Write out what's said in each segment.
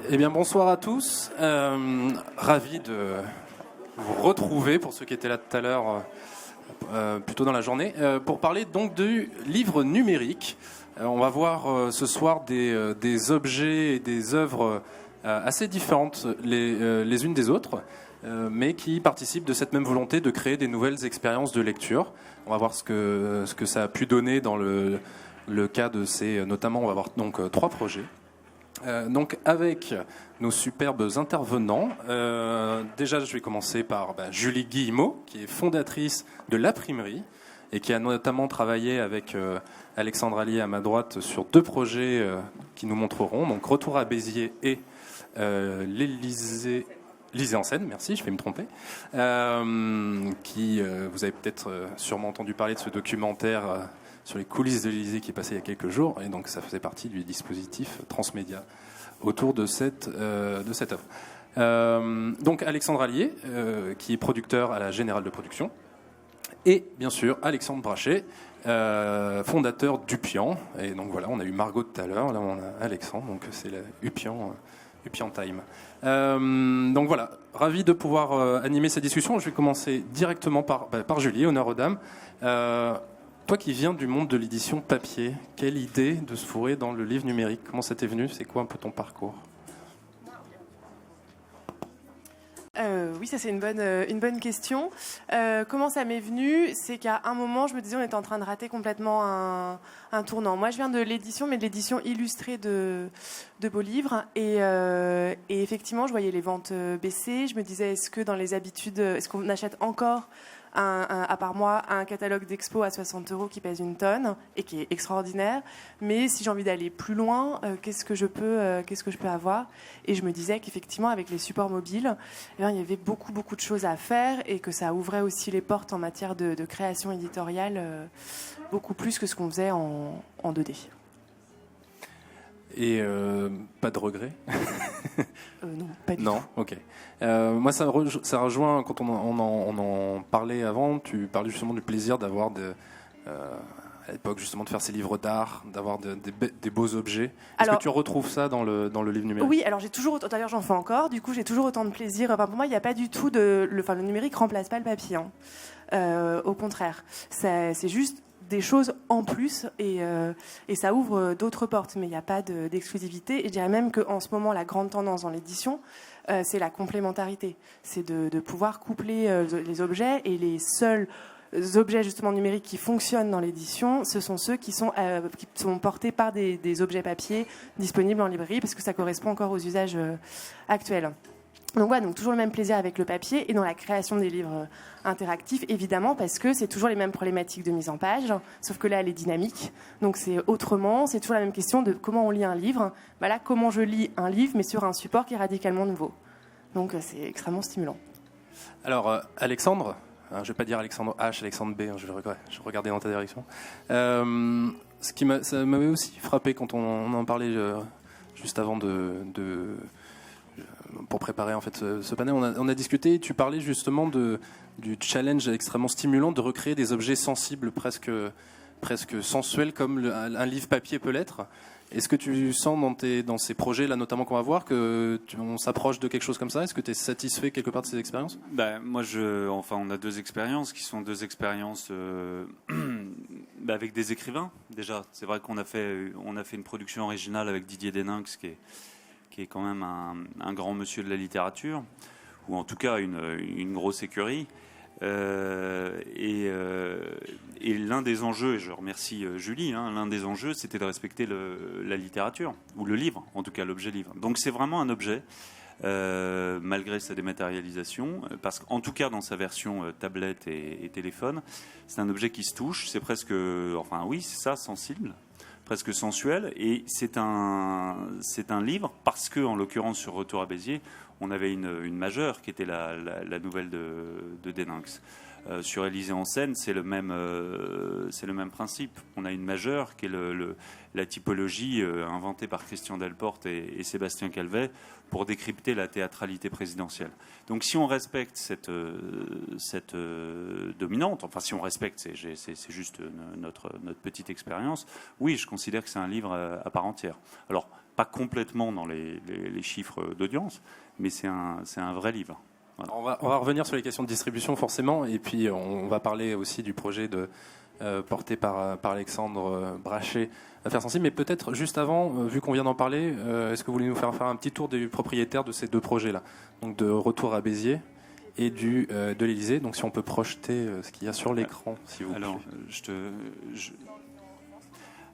Eh bien, bonsoir à tous. Ravi de vous retrouver, pour ceux qui étaient là tout à l'heure, plutôt dans la journée, pour parler donc du livre numérique. On va voir ce soir des objets et des œuvres assez différentes les unes des autres, mais qui participent de cette même volonté de créer des nouvelles expériences de lecture. On va voir ce que ça a pu donner dans le cas de ces... Notamment, on va voir donc 3 projets. Donc avec nos superbes intervenants, déjà je vais commencer par Julie Guillemot, qui est fondatrice de l'Imprimerie et qui a notamment travaillé avec Alexandre Allier à ma droite sur 2 projets qui nous montreront, donc Retour à Béziers et l'Élysée en scène, merci, je vais me tromper, vous avez peut-être sûrement entendu parler de ce documentaire sur les coulisses de l'Élysée qui est passé il y a quelques jours, et donc ça faisait partie du dispositif transmédia autour de cette œuvre. Donc Alexandre Allier, qui est producteur à la Générale de Production, et bien sûr Alexandre Brachet, fondateur d'Upian. Et donc voilà, on a eu Margot tout à l'heure, là on a Alexandre, donc c'est la Upian Time. Donc voilà, ravi de pouvoir animer cette discussion. Je vais commencer directement par Julie, honneur aux dames. Toi qui viens du monde de l'édition papier, quelle idée de se fourrer dans le livre numérique? Comment ça t'est venu? C'est quoi un peu ton parcours? Oui, ça c'est une bonne question. Comment ça m'est venu? C'est qu'à un moment, je me disais on était en train de rater complètement un tournant. Moi, je viens de l'édition, mais de l'édition illustrée de beaux livres. Et effectivement, je voyais les ventes baisser. Je me disais, est-ce que dans les habitudes, est-ce qu'on achète encore à part moi, un catalogue d'expo à 60 € qui pèse une tonne et qui est extraordinaire. Mais si j'ai envie d'aller plus loin, qu'est-ce que je peux avoir? Et je me disais qu'effectivement, avec les supports mobiles, il y avait beaucoup de choses à faire et que ça ouvrait aussi les portes en matière de création éditoriale, beaucoup plus que ce qu'on faisait en 2D. Et pas de regret? Non, pas du tout. Non, ok. Moi, ça rejoint, quand on en parlait avant, tu parlais justement du plaisir d'avoir, à l'époque, justement, de faire ces livres d'art, d'avoir des beaux objets. Est-ce que tu retrouves ça dans le livre numérique? Oui, alors d'ailleurs j'en fais encore, du coup j'ai toujours autant de plaisir. Enfin, pour moi, il n'y a pas du tout le numérique remplace pas le papier. Au contraire, c'est juste des choses en plus et ça ouvre d'autres portes, mais il n'y a pas d'exclusivité. Et je dirais même qu'en ce moment, la grande tendance dans l'édition, c'est la complémentarité. C'est de pouvoir coupler les objets, et les seuls objets justement numériques qui fonctionnent dans l'édition, ce sont ceux qui sont portés par des objets papier disponibles en librairie, parce que ça correspond encore aux usages actuels. Donc voilà, donc toujours le même plaisir avec le papier et dans la création des livres interactifs, évidemment, parce que c'est toujours les mêmes problématiques de mise en page, sauf que là, elle est dynamique. Donc c'est autrement, c'est toujours la même question de comment on lit un livre. Là, comment je lis un livre, mais sur un support qui est radicalement nouveau. Donc c'est extrêmement stimulant. Alors, Alexandre, je ne vais pas dire Alexandre H, Alexandre B, je vais regarder dans ta direction. Ça m'avait aussi frappé quand on en parlait juste avant pour préparer en fait ce panel, on a discuté et tu parlais justement du challenge extrêmement stimulant de recréer des objets sensibles, presque sensuels, comme un livre papier peut l'être. Est-ce que tu sens dans ces projets-là, notamment qu'on va voir, qu'on s'approche de quelque chose comme ça? Est-ce que tu es satisfait quelque part de ces expériences? Moi, on a 2 expériences qui sont 2 expériences avec des écrivains. Déjà, c'est vrai qu'on a fait une production originale avec Didier Deninx, qui est quand même un grand monsieur de la littérature, ou en tout cas une grosse écurie. Et l'un des enjeux, et je remercie Julie, l'un des enjeux, c'était de respecter la littérature, ou le livre, en tout cas l'objet livre. Donc c'est vraiment un objet, malgré sa dématérialisation, parce qu'en tout cas dans sa version tablette et téléphone, c'est un objet qui se touche, c'est presque, sensible, presque sensuel, et c'est un livre, parce que en l'occurrence sur Retour à Béziers, on avait une majeure qui était la nouvelle de Deninx. Sur Élysée en scène, c'est le même principe. On a une majeure qui est la typologie inventée par Christian Delporte et Sébastien Calvet pour décrypter la théâtralité présidentielle. Donc si on respecte cette dominante, enfin si on respecte, c'est juste notre petite expérience, oui, je considère que c'est un livre à part entière. Alors, pas complètement dans les chiffres d'audience, mais c'est un vrai livre. Voilà. On va revenir sur les questions de distribution forcément, et puis on va parler aussi du projet porté par Alexandre Brachet, Affaires sensibles. Mais peut-être juste avant, vu qu'on vient d'en parler, est-ce que vous voulez nous faire un petit tour des propriétaires de ces deux projets-là, donc de Retour à Béziers et de l'Élysée. Donc si on peut projeter ce qu'il y a sur l'écran, s'il vous plaît.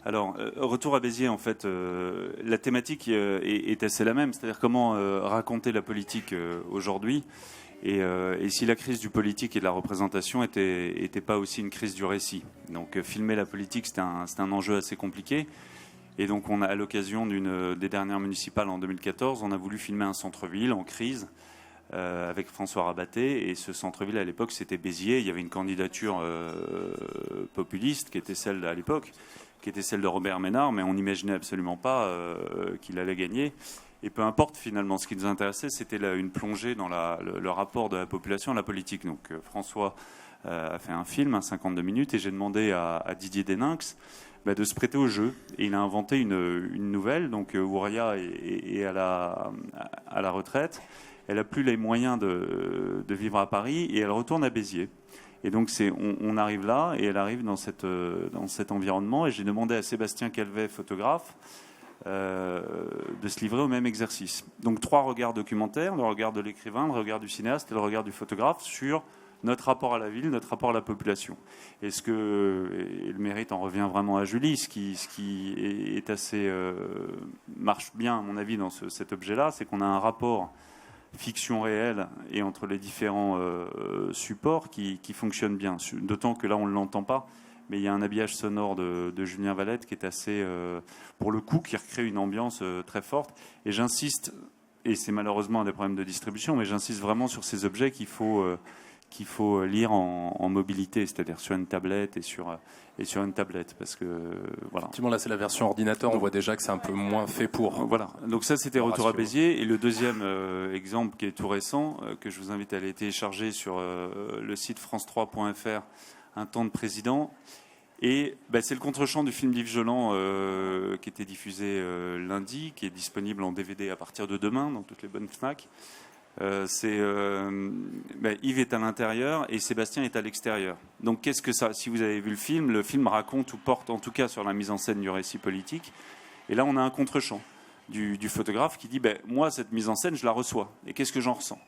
Alors, Retour à Béziers, en fait, la thématique est assez la même, c'est-à-dire comment raconter la politique aujourd'hui, et si la crise du politique et de la représentation était pas aussi une crise du récit. Donc, filmer la politique, c'est un enjeu assez compliqué. Et donc, on a, à l'occasion des dernières municipales en 2014, on a voulu filmer un centre-ville en crise avec François Rabaté. Et ce centre-ville, à l'époque, c'était Béziers. Il y avait une candidature populiste qui était celle, à l'époque, qui était celle de Robert Ménard, mais on n'imaginait absolument pas qu'il allait gagner. Et peu importe, finalement, ce qui nous intéressait, c'était une plongée dans le rapport de la population à la politique. Donc, François a fait un film, 52 minutes, et j'ai demandé à Didier Deninx de se prêter au jeu. Et il a inventé une nouvelle. Donc, Ouria est à la retraite. Elle n'a plus les moyens de vivre à Paris, et elle retourne à Béziers. Et donc, on arrive là, et elle arrive dans cet environnement. Et j'ai demandé à Sébastien Calvet, photographe, de se livrer au même exercice. Donc, 3 regards documentaires, le regard de l'écrivain, le regard du cinéaste et le regard du photographe sur notre rapport à la ville, notre rapport à la population. Et le mérite en revient vraiment à Julie, ce qui est assez marche bien, à mon avis, dans cet objet-là, c'est qu'on a un rapport fiction réelle et entre les différents supports qui fonctionne bien. D'autant que là, on ne l'entend pas, mais il y a un habillage sonore de Julien Valette qui est assez, pour le coup, qui recrée une ambiance très forte. Et j'insiste, et c'est malheureusement un des problèmes de distribution, mais j'insiste vraiment sur ces objets qu'il faut lire en mobilité, c'est-à-dire sur une tablette et sur une tablette, parce que voilà. Effectivement, là c'est la version ordinateur, on voit déjà que c'est un peu moins fait pour. Voilà. Donc ça c'était Retour à Béziers, et le deuxième exemple qui est tout récent, que je vous invite à aller télécharger sur le site france3.fr, Un temps de président. Et c'est le contre-champ du film d'Yves Joland qui était diffusé lundi, qui est disponible en DVD à partir de demain dans toutes les bonnes Fnac. Yves est à l'intérieur et Sébastien est à l'extérieur. Donc qu'est-ce que ça ? Si vous avez vu le film raconte ou porte en tout cas sur la mise en scène du récit politique. Et là on a un contre-champ du photographe qui dit moi cette mise en scène je la reçois. Et qu'est-ce que j'en ressens ?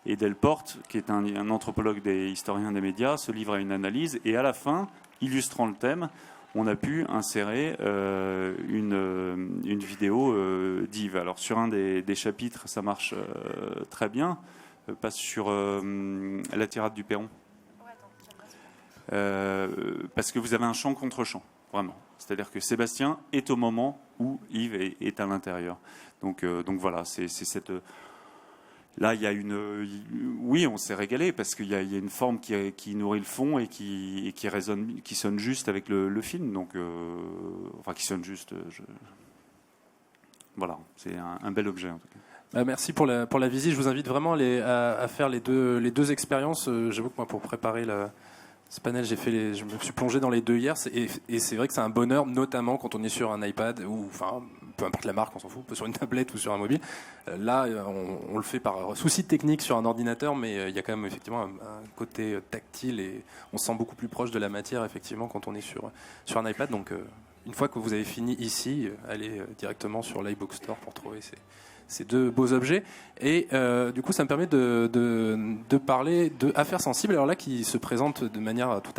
Et Delporte, qui est un anthropologue des historiens des médias, se livre à une analyse, et à la fin, illustrant le thème, on a pu insérer une vidéo d'Yves. Alors sur un des chapitres, ça marche très bien, passe sur la tirade du Perron. Parce que vous avez un champ contre champ, vraiment. C'est-à-dire que Sébastien est au moment où Yves est à l'intérieur. Donc voilà, c'est cette... Là, il y a oui, on s'est régalé parce qu'il y a une forme qui nourrit le fond et qui résonne, qui sonne juste avec le film. Donc, enfin, qui sonne juste. Voilà, c'est un bel objet en tout cas. Merci pour la visite. Je vous invite vraiment à faire les deux expériences. J'avoue que moi, pour préparer ce panel, je me suis plongé dans les deux hier, et c'est vrai que c'est un bonheur, notamment quand on est sur un iPad ou enfin peu importe la marque, on s'en fout, sur une tablette ou sur un mobile. Là, on le fait par souci technique sur un ordinateur, mais il y a quand même effectivement un côté tactile et on se sent beaucoup plus proche de la matière effectivement quand on est sur un iPad. Donc une fois que vous avez fini ici, allez directement sur l'iBook Store pour trouver ces deux beaux objets. Et du coup, ça me permet de parler de Affaires sensibles, alors là qui se présente de manière tout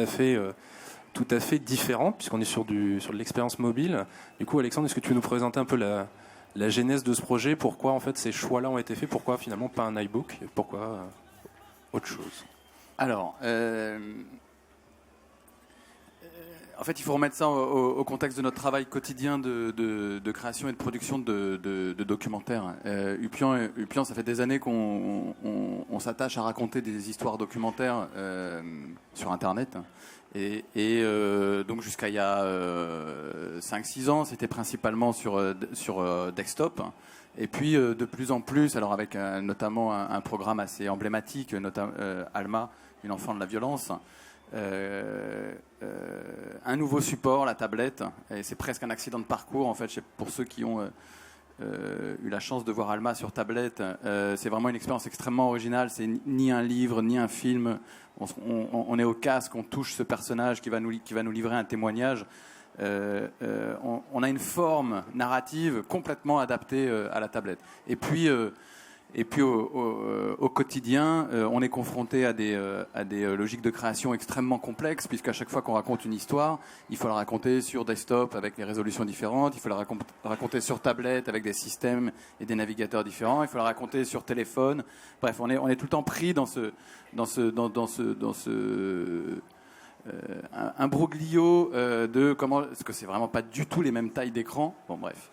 à fait différente, puisqu'on est sur de l'expérience mobile. Du coup, Alexandre, est-ce que tu veux nous présenter un peu la genèse de ce projet ? Pourquoi en fait ces choix-là ont été faits ? Pourquoi finalement pas un iBook ? Pourquoi autre chose ? Alors, en fait, il faut remettre ça au contexte de notre travail quotidien de création et de production de documentaires. Upian, ça fait des années qu'on s'attache à raconter des histoires documentaires sur Internet. Et donc jusqu'à il y a 5-6 ans, c'était principalement sur desktop. Et puis de plus en plus, alors avec notamment un programme assez emblématique, Alma, une enfant de la violence, un nouveau support, la tablette. Et c'est presque un accident de parcours en fait pour ceux qui ont eu la chance de voir Alma sur tablette. C'est vraiment une expérience extrêmement originale. C'est ni un livre, ni un film. On est au casque, on touche ce personnage qui va nous livrer un témoignage. On a une forme narrative complètement adaptée à la tablette. Et puis au quotidien, on est confronté à des logiques de création extrêmement complexes, puisqu'à chaque fois qu'on raconte une histoire, il faut la raconter sur desktop avec des résolutions différentes, il faut la raconter sur tablette avec des systèmes et des navigateurs différents, il faut la raconter sur téléphone. Bref, on est tout le temps pris dans ce un broglio de comment, parce que c'est vraiment pas du tout les mêmes tailles d'écran. Bon, bref.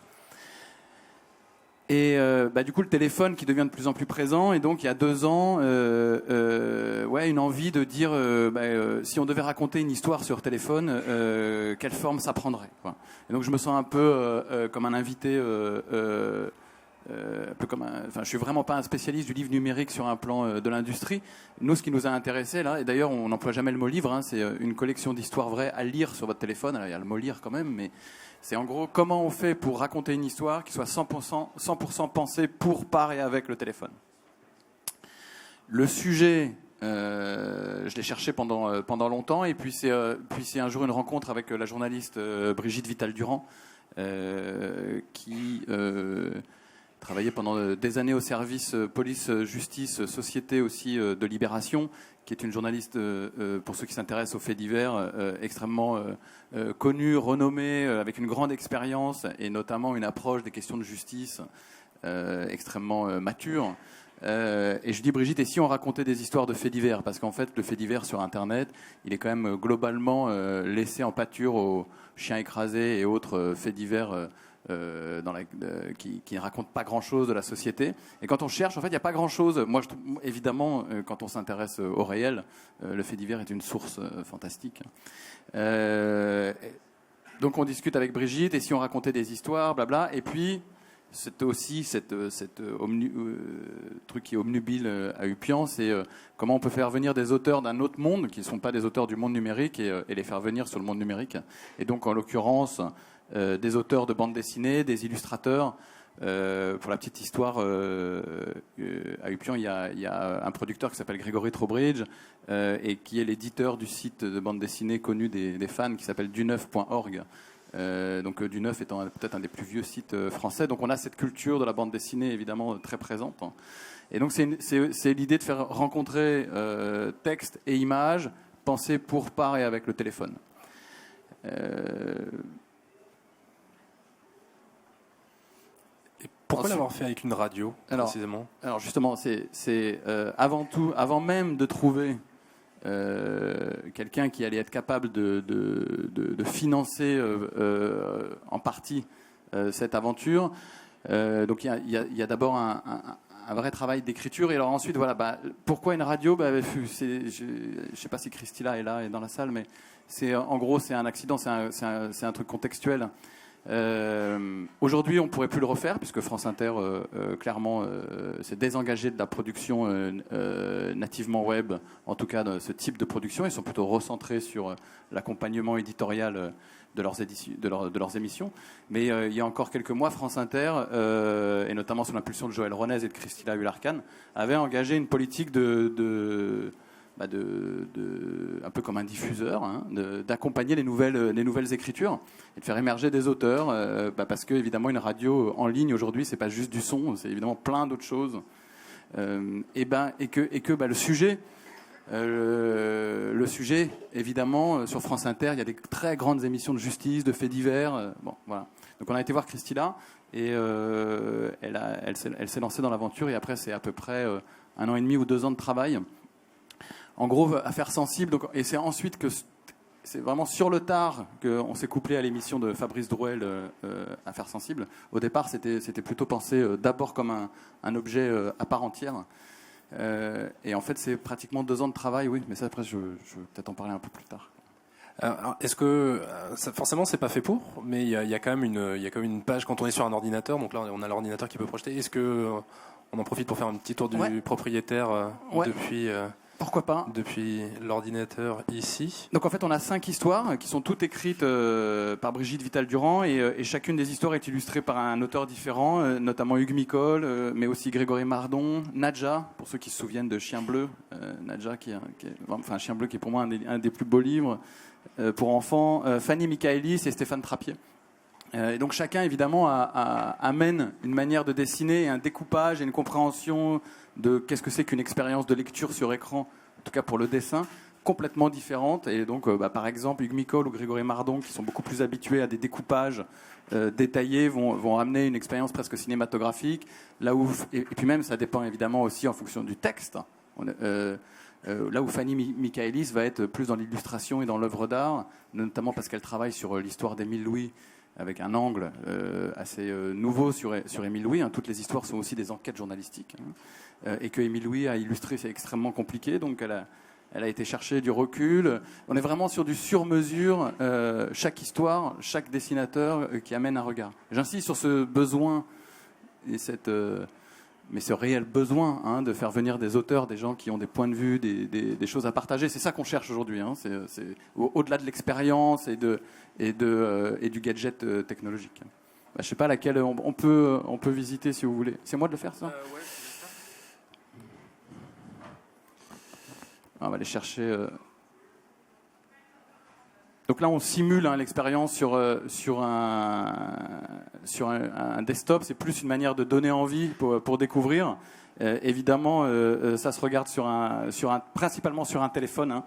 Et du coup, le téléphone qui devient de plus en plus présent, et donc il y a 2 ans, une envie de dire si on devait raconter une histoire sur téléphone, quelle forme ça prendrait, quoi. Et donc je me sens un peu comme un invité, un peu comme je suis vraiment pas un spécialiste du livre numérique sur un plan de l'industrie. Nous, ce qui nous a intéressé là, et d'ailleurs on n'emploie jamais le mot livre, hein, c'est une collection d'histoires vraies à lire sur votre téléphone. Alors il y a le mot lire quand même, mais c'est en gros comment on fait pour raconter une histoire qui soit 100% pensée pour, par et avec le téléphone. Le sujet, je l'ai cherché pendant longtemps, et puis c'est un jour une rencontre avec la journaliste Brigitte Vital-Durand, qui travaillait pendant des années au service police-justice, société aussi de Libération, qui est une journaliste, pour ceux qui s'intéressent aux faits divers, extrêmement connue, renommée, avec une grande expérience et notamment une approche des questions de justice extrêmement mature. Et je dis, Brigitte, et si on racontait des histoires de faits divers? Parce qu'en fait, le fait divers sur Internet, il est quand même globalement laissé en pâture aux chiens écrasés et autres faits divers qui ne racontent pas grand-chose de la société. Et quand on cherche, en fait, il n'y a pas grand-chose. Moi, évidemment, quand on s'intéresse au réel, le fait divers est une source fantastique. Donc on discute avec Brigitte, et si on racontait des histoires, blabla. Et puis, c'est aussi cette truc qui est omnubile à Upian, c'est comment on peut faire venir des auteurs d'un autre monde, qui ne sont pas des auteurs du monde numérique, et les faire venir sur le monde numérique. Et donc, en l'occurrence, des auteurs de bande dessinée, des illustrateurs. Pour la petite histoire, à Upian, il y a un producteur qui s'appelle Grégory Trowbridge, et qui est l'éditeur du site de bande dessinée connu des fans, qui s'appelle duneuf.org. Donc Duneuf étant peut-être un des plus vieux sites français. Donc on a cette culture de la bande dessinée évidemment très présente. Et donc c'est l'idée de faire rencontrer texte et images, pensées pour, par et avec le téléphone. Pourquoi l'avoir fait avec une radio, précisément? Alors justement, c'est avant même de trouver quelqu'un qui allait être capable de financer en partie cette aventure. Donc il y a d'abord un vrai travail d'écriture, et alors ensuite pourquoi une radio? Je sais pas si Christila est là et dans la salle, mais en gros c'est un accident, c'est un truc contextuel. Aujourd'hui, on ne pourrait plus le refaire, puisque France Inter, clairement, s'est désengagé de la production nativement web, en tout cas de ce type de production. Ils sont plutôt recentrés sur l'accompagnement éditorial de leurs émissions. Mais il y a encore quelques mois, France Inter, et notamment sous l'impulsion de Joël Ronez et de Christila Hularcan, avait engagé une politique un peu comme un diffuseur, d'accompagner les nouvelles écritures et de faire émerger des auteurs, parce que évidemment une radio en ligne aujourd'hui, c'est pas juste du son, c'est évidemment plein d'autres choses, et que le sujet évidemment sur France Inter, il y a des très grandes émissions de justice, de faits divers, voilà. Donc on a été voir Christila, et elle s'est lancée dans l'aventure, et après c'est à peu près 1 an et demi ou 2 ans de travail. En gros, Affaires sensibles. Donc, et c'est ensuite que c'est vraiment sur le tard qu'on s'est couplé à l'émission de Fabrice Drouel, Affaires sensibles. Au départ, c'était plutôt pensé d'abord comme un objet à part entière. Et en fait, c'est pratiquement 2 ans de travail, oui. Mais ça, après, je vais peut-être en parler un peu plus tard. Est-ce que forcément c'est pas fait pour, mais il y a quand même une page quand on est sur un ordinateur. Donc là, on a l'ordinateur qui peut projeter. Est-ce que on en profite pour faire un petit tour du propriétaire depuis Pourquoi pas. depuis l'ordinateur ici. Donc en fait, on a 5 histoires qui sont toutes écrites par Brigitte Vital-Durand et chacune des histoires est illustrée par un auteur différent, notamment Hugues Micol, mais aussi Grégory Mardon, Nadja, pour ceux qui se souviennent de Chien Bleu, Nadja enfin Chien Bleu qui est pour moi un des plus beaux livres pour enfants, Fanny Michaelis et Stéphane Trappier. Et donc chacun évidemment amène une manière de dessiner, un découpage et une compréhension de qu'est-ce que c'est qu'une expérience de lecture sur écran, en tout cas pour le dessin, complètement différente. Et donc par exemple Hugues Micol ou Grégory Mardon, qui sont beaucoup plus habitués à des découpages détaillés, vont amener une expérience presque cinématographique. Et puis même ça dépend évidemment aussi en fonction du texte. Là où Fanny Michaelis va être plus dans l'illustration et dans l'œuvre d'art, notamment parce qu'elle travaille sur l'histoire d'Émile Louis, avec un angle assez nouveau sur Émile Louis. Toutes les histoires sont aussi des enquêtes journalistiques. Et que Émile Louis a illustré, c'est extrêmement compliqué. Donc elle a été chercher du recul. On est vraiment sur du sur-mesure. Chaque histoire, chaque dessinateur qui amène un regard. J'insiste sur ce besoin et mais ce réel besoin de faire venir des auteurs, des gens qui ont des points de vue, des choses à partager. C'est ça qu'on cherche aujourd'hui. C'est au-delà de l'expérience et du gadget technologique. Je ne sais pas laquelle on peut visiter si vous voulez. C'est moi de le faire, ça Ouais, on va aller chercher. Donc là, on simule l'expérience sur un desktop. C'est plus une manière de donner envie pour découvrir. Évidemment, ça se regarde principalement sur un téléphone.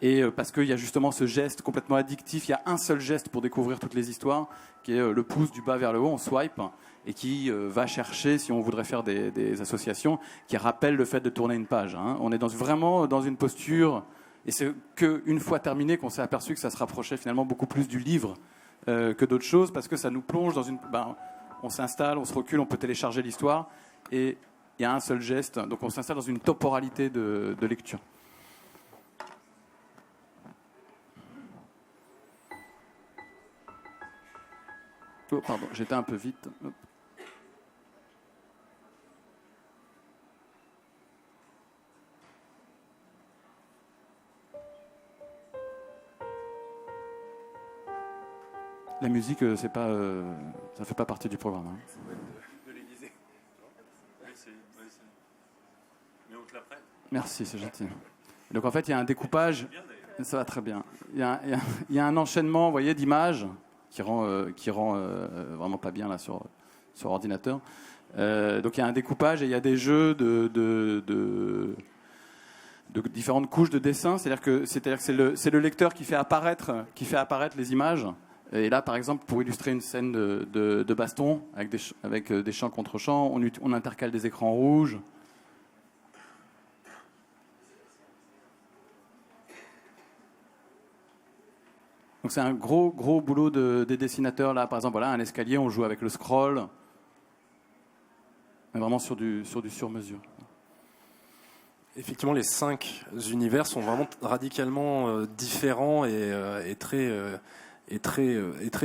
Et parce qu'il y a justement ce geste complètement addictif. Il y a un seul geste pour découvrir toutes les histoires, qui est le pouce du bas vers le haut, on swipe, et qui va chercher, si on voudrait faire des associations, qui rappellent le fait de tourner une page. On est vraiment dans une posture... Et c'est qu'une fois terminé qu'on s'est aperçu que ça se rapprochait finalement beaucoup plus du livre que d'autres choses, parce que ça nous plonge dans on s'installe, on se recule, on peut télécharger l'histoire, et il y a un seul geste, donc on s'installe dans une temporalité de lecture. Oh, pardon, j'étais un peu vite. Hop. La musique, c'est pas, ça fait pas partie du programme. De l'Élysée. Mais on te la prête. Merci, c'est gentil. Donc en fait, il y a un découpage. Ça va très bien. Il y a un enchaînement, vous voyez, d'images qui rend vraiment pas bien là sur ordinateur. Donc il y a un découpage et il y a des jeux de différentes couches de dessin. C'est-à-dire que c'est le lecteur qui fait apparaître les images. Et là, par exemple, pour illustrer une scène de baston avec des champs contre champs, on intercale des écrans rouges. Donc c'est un gros boulot des dessinateurs. Là, par exemple, voilà, un escalier, on joue avec le scroll. On est vraiment sur du sur-mesure. Effectivement, les 5 univers sont vraiment radicalement différents et très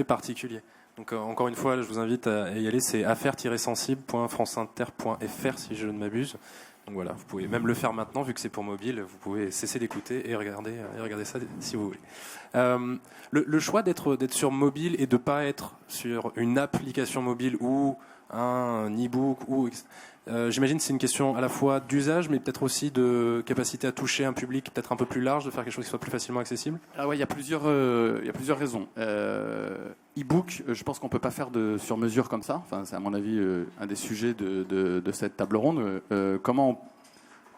particulier. Donc encore une fois, je vous invite à y aller, c'est affaires-sensible.franceinter.fr si je ne m'abuse. Donc voilà, vous pouvez même le faire maintenant vu que c'est pour mobile, vous pouvez cesser d'écouter et regarder ça si vous voulez. Le choix d'être sur mobile et de pas être sur une application mobile ou un e-book j'imagine que c'est une question à la fois d'usage, mais peut-être aussi de capacité à toucher un public peut-être un peu plus large, de faire quelque chose qui soit plus facilement accessible. Alors ouais, il y a plusieurs raisons. E-book, je pense qu'on peut pas faire de sur-mesure comme ça. Enfin, c'est à mon avis un des sujets de cette table ronde. Comment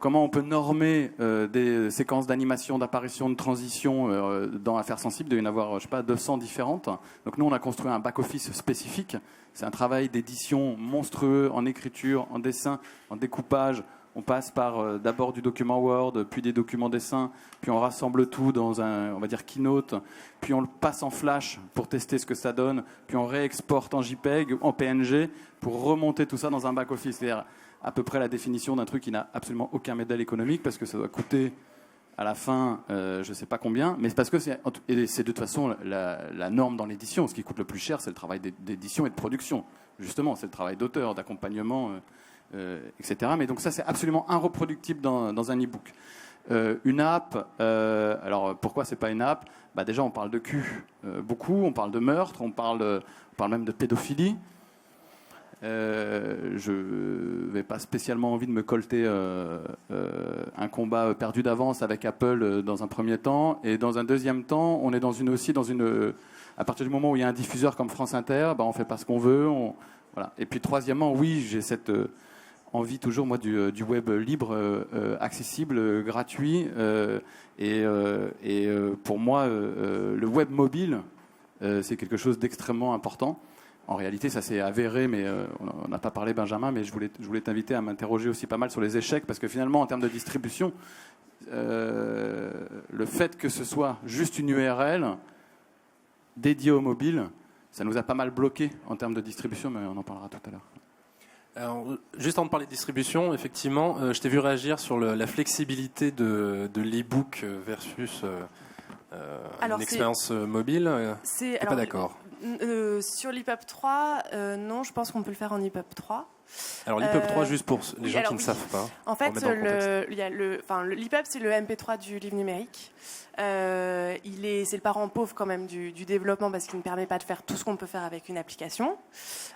on peut normer des séquences d'animation, d'apparition, de transition dans Affaires sensibles, il doit y en avoir, je sais pas, 200 différentes. Donc nous, on a construit un back-office spécifique. C'est un travail d'édition monstrueux en écriture, en dessin, en découpage. On passe par d'abord du document Word, puis des documents dessins, puis on rassemble tout dans un, on va dire, Keynote, puis on le passe en Flash pour tester ce que ça donne, puis on réexporte en JPEG, en PNG, pour remonter tout ça dans un back-office. C'est-à-dire à peu près la définition d'un truc qui n'a absolument aucun modèle économique, parce que ça doit coûter à la fin, je ne sais pas combien, mais c'est parce que c'est de toute façon la norme dans l'édition. Ce qui coûte le plus cher, c'est le travail d'édition et de production. Justement, c'est le travail d'auteur, d'accompagnement. etc. Mais donc ça, c'est absolument irreproductible dans un e-book. Une app, alors pourquoi c'est pas une app ? Déjà, on parle de cul beaucoup, on parle de meurtre, on parle même de pédophilie. Je n'ai pas spécialement envie de me colter un combat perdu d'avance avec Apple dans un premier temps. Et dans un deuxième temps, on est aussi dans une... À partir du moment où il y a un diffuseur comme France Inter, on ne fait pas ce qu'on veut. Voilà. Et puis troisièmement, oui, j'ai cette envie toujours, moi, du web libre, accessible, gratuit. Et pour moi, le web mobile, c'est quelque chose d'extrêmement important. En réalité, ça s'est avéré, mais on n'a pas parlé, Benjamin, mais je voulais t'inviter à m'interroger aussi pas mal sur les échecs, parce que finalement, en termes de distribution, le fait que ce soit juste une URL dédiée au mobile, ça nous a pas mal bloqué en termes de distribution, mais on en parlera tout à l'heure. Alors, juste avant de parler de distribution, effectivement, je t'ai vu réagir sur la flexibilité de l'e-book versus une expérience mobile. Tu n'es pas d'accord ? Sur l'EPUB 3, non, je pense qu'on peut le faire en EPUB 3. Alors l'EPUB 3, juste pour les gens qui ne savent pas. En fait, l'EPUB, c'est le MP3 du livre numérique. C'est le parent pauvre quand même du développement parce qu'il ne permet pas de faire tout ce qu'on peut faire avec une application.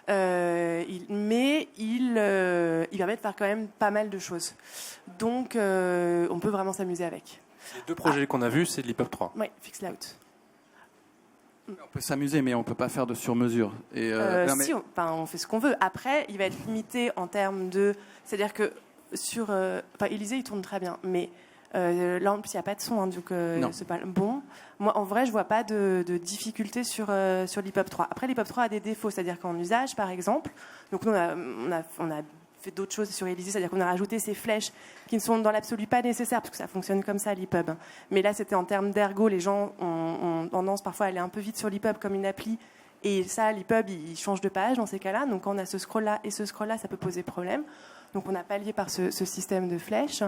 Mais il permet de faire quand même pas mal de choses. Donc, on peut vraiment s'amuser avec. Les deux projets qu'on a vus, c'est de l'EPUB 3. Oui, Fixlayout. On peut s'amuser, mais on ne peut pas faire de sur-mesure. Si, on fait ce qu'on veut. Après, il va être limité en termes de... C'est-à-dire que sur... Élysée, il tourne très bien, mais là, en plus, il n'y a pas de son, donc c'est pas bon. Moi, en vrai, je ne vois pas de difficulté sur l'EPUB 3. Après, l'EPUB 3 a des défauts, c'est-à-dire qu'en usage, par exemple, donc nous, on a fait d'autres choses sur Élysée, c'est-à-dire qu'on a rajouté ces flèches qui ne sont dans l'absolu pas nécessaires, parce que ça fonctionne comme ça, l'EPUB. Mais là, c'était en termes d'ergo, les gens ont tendance parfois à aller un peu vite sur l'EPUB comme une appli, et ça, l'EPUB, il change de page dans ces cas-là, donc quand on a ce scroll-là et ce scroll-là, ça peut poser problème. Donc on a pallié par ce système de flèches,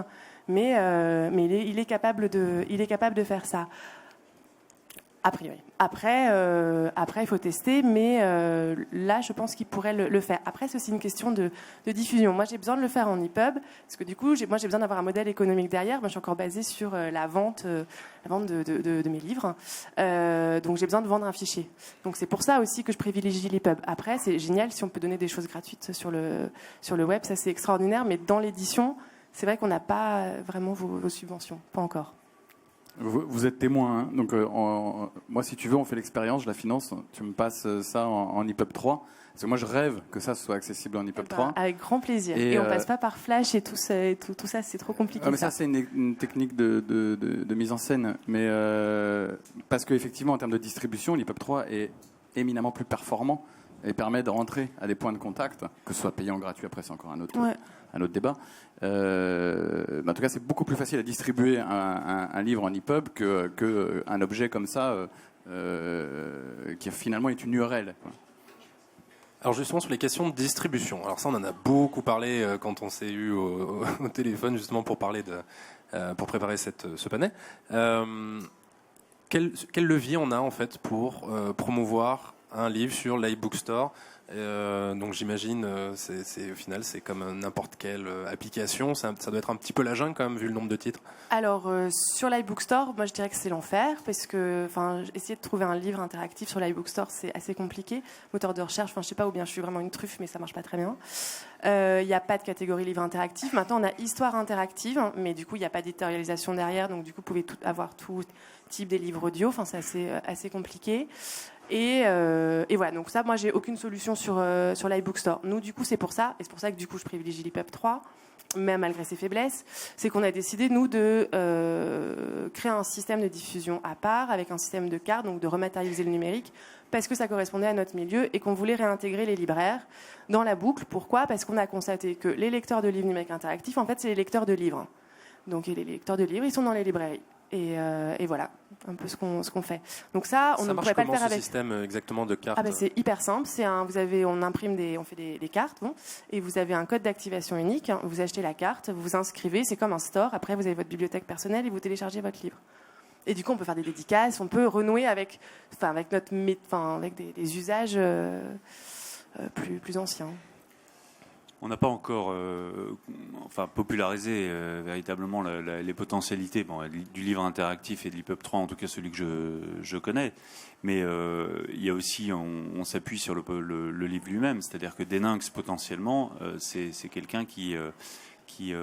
mais il est capable de faire ça. A priori. Après, il faut tester, mais là, je pense qu'il pourrait le faire. Après, c'est aussi une question de diffusion. Moi, j'ai besoin de le faire en EPUB, parce que du coup, j'ai besoin d'avoir un modèle économique derrière. Moi, je suis encore basée sur la vente de mes livres. Donc, j'ai besoin de vendre un fichier. Donc, c'est pour ça aussi que je privilégie l'EPUB. Après, c'est génial si on peut donner des choses gratuites sur le web. Ça, c'est extraordinaire. Mais dans l'édition, c'est vrai qu'on n'a pas vraiment vos subventions. Pas encore. Vous êtes témoin, hein. Donc moi, si tu veux, on fait l'expérience, je la finance. Tu me passes ça en EPUB 3. Parce que moi, je rêve que ça soit accessible en EPUB 3. Avec grand plaisir. Et on passe pas par Flash et tout ça, c'est trop compliqué. Mais ça, c'est une technique de mise en scène. Mais parce qu'effectivement, en termes de distribution, l'EPUB 3 est éminemment plus performant et permet de rentrer à des points de contact, que ce soit payant ou gratuit. Après, c'est encore un autre débat. En tout cas, c'est beaucoup plus facile à distribuer un livre en EPUB qu'un objet comme ça, qui finalement est une URL. Quoi. Alors justement, sur les questions de distribution. Alors ça, on en a beaucoup parlé quand on s'est eu au téléphone, justement, pour préparer ce panel. Quel levier on a, en fait, pour promouvoir un livre sur l'iBook Store? Donc j'imagine, au final, c'est comme n'importe quelle application. Ça doit être un petit peu la jungle, quand même, vu le nombre de titres. Alors, sur l'iBook Store, moi, je dirais que c'est l'enfer, parce que essayer de trouver un livre interactif sur l'iBook Store, c'est assez compliqué. Moteur de recherche, je sais pas, ou bien je suis vraiment une truffe, mais ça marche pas très bien. Il n'y a pas de catégorie livre interactif. Maintenant, on a histoire interactive, mais du coup, il n'y a pas d'éditorialisation derrière, donc du coup, vous pouvez avoir tout type des livres audio. C'est assez compliqué. Et voilà, donc ça, moi, j'ai aucune solution sur l'iBook Store. Nous, du coup, c'est pour ça, et c'est pour ça que du coup, je privilégie l'EPUB 3, même malgré ses faiblesses, c'est qu'on a décidé, nous, de créer un système de diffusion à part, avec un système de cartes, donc de rematérialiser le numérique, parce que ça correspondait à notre milieu et qu'on voulait réintégrer les libraires dans la boucle. Pourquoi ? Parce qu'on a constaté que les lecteurs de livres numériques interactifs, en fait, c'est les lecteurs de livres. Donc, les lecteurs de livres, ils sont dans les librairies. Et voilà, un peu ce qu'on fait. Donc ça, on ne pourrait pas le faire avec. Ça marche comment, ce système exactement de cartes ? C'est hyper simple. On imprime on fait des cartes, et vous avez un code d'activation unique. Vous achetez la carte, vous vous inscrivez, c'est comme un store. Après, vous avez votre bibliothèque personnelle et vous téléchargez votre livre. Et du coup, on peut faire des dédicaces, on peut renouer avec des usages plus anciens. On n'a pas encore popularisé véritablement les potentialités du livre interactif et de l'EPUB 3, en tout cas celui que je connais. Mais il y a aussi, on s'appuie sur le livre lui-même, c'est-à-dire que Déninx, potentiellement, c'est quelqu'un qui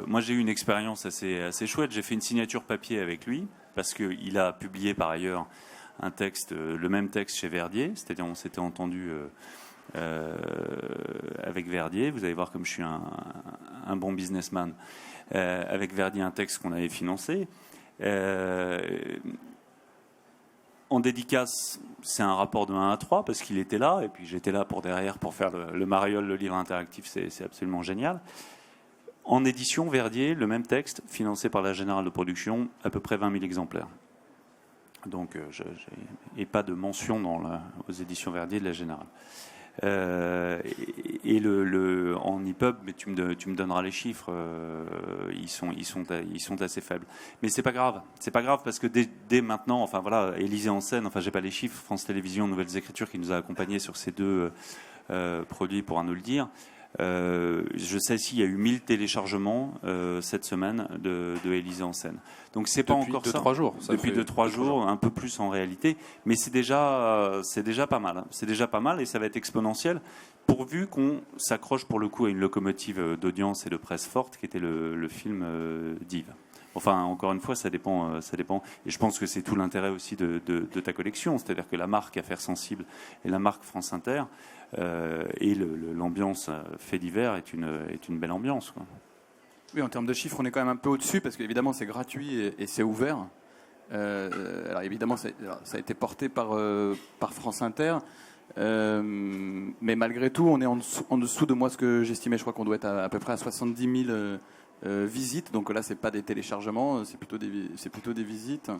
moi j'ai eu une expérience assez chouette. J'ai fait une signature papier avec lui, parce qu'il a publié par ailleurs un texte, le même texte chez Verdier, c'est-à-dire on s'était entendu... avec Verdier, vous allez voir comme je suis un bon businessman, avec Verdier un texte qu'on avait financé. En dédicace, c'est un rapport de 1 à 3 parce qu'il était là, et puis j'étais là pour faire le mariole, le livre interactif, c'est absolument génial. En édition, Verdier, le même texte, financé par la Générale de Production, à peu près 20 000 exemplaires. Donc, et pas de mention aux éditions Verdier de la Générale. Et en EPUB, mais tu me donneras les chiffres, ils sont assez faibles. Mais c'est pas grave parce que dès maintenant, Élysée en scène, j'ai pas les chiffres, France Télévisions, Nouvelles Écritures qui nous a accompagnés sur ces 2 produits pourra nous le dire. Je sais s'il y a eu 1000 téléchargements cette semaine de Élysée en scène. Donc c'est pas encore ça. 3 jours. Depuis 2-3 jours, un peu plus en réalité, mais c'est déjà pas mal. C'est déjà pas mal et ça va être exponentiel pourvu qu'on s'accroche pour le coup à une locomotive d'audience et de presse forte qui était le film Div. Enfin, encore une fois, ça dépend. Et je pense que c'est tout l'intérêt aussi de ta collection, c'est-à-dire que la marque Affaires Sensibles et la marque France Inter et l'ambiance fait divers est une belle ambiance, quoi. Oui, en termes de chiffres, on est quand même un peu au-dessus parce qu'évidemment c'est gratuit et c'est ouvert. Alors évidemment, ça a été porté par France Inter, mais malgré tout, on est en dessous de moi ce que j'estimais. Je crois qu'on doit être à peu près à 70 000 visites. Donc là, c'est pas des téléchargements, c'est plutôt des visites.